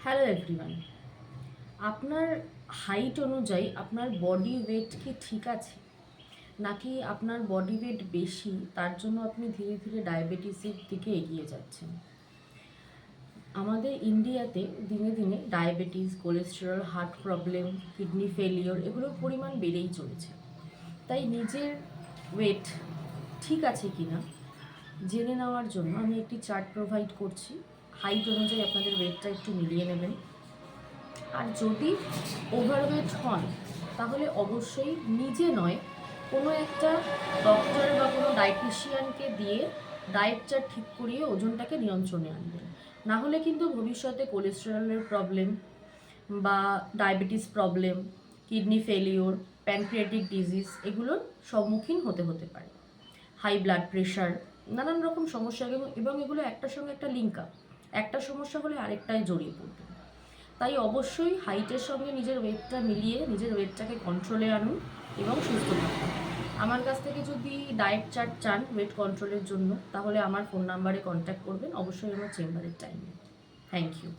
Hello everyone, আপনার height অনুযায়ী আপনার বডি ওয়েট কি ঠিক আছে, নাকি আপনার বডি ওয়েট বেশি, তার জন্য আপনি ধীরে ধীরে ডায়াবেটিসের দিকে এগিয়ে যাচ্ছেন? আমাদের ইন্ডিয়াতে দিনে দিনে diabetes, cholesterol, heart problem, kidney failure এগুলোর পরিমাণ বেড়েই চলেছে। তাই নিজের ওয়েট ঠিক আছে কি না জেনে নেওয়ার জন্য আমি একটি চার্ট প্রোভাইড করছি। হাইট অনুযায়ী আপনাদের ওয়েটটা একটু মিলিয়ে নেবেন। আর যদি ওভারওয়েট হন তাহলে অবশ্যই নিজে নয়, কোনো একটা ডক্টর বা কোনো ডায়েটিশিয়ানকে দিয়ে ডায়েট চার্ট ঠিক করিয়ে ওজনটাকে নিয়ন্ত্রণে আনবেন। না হলে কিন্তু ভবিষ্যতে কোলেস্টেরলের প্রবলেম বা diabetes problem, kidney failure, pancreatic disease এগুলোর সম্মুখীন হতে পারে। হাই ব্লাড প্রেশার, নানান রকম সমস্যা, এবং এগুলো একটার সঙ্গে একটা লিঙ্ক আপ। একটা সমস্যা হলে আরেকটায় জড়িয়ে পড়বে। তাই অবশ্যই হাইটের সঙ্গে নিজের ওয়েটটা মিলিয়ে নিজের ওয়েটটাকে কন্ট্রোলে আনুন এবং সুস্থ থাকুন। আমার কাছ থেকে যদি ডায়েট চার্ট চান ওয়েট কন্ট্রোলের জন্য, তাহলে আমার ফোন নাম্বারে কন্ট্যাক্ট করবেন, অবশ্যই আমার চেম্বারের টাইমে। Thank you.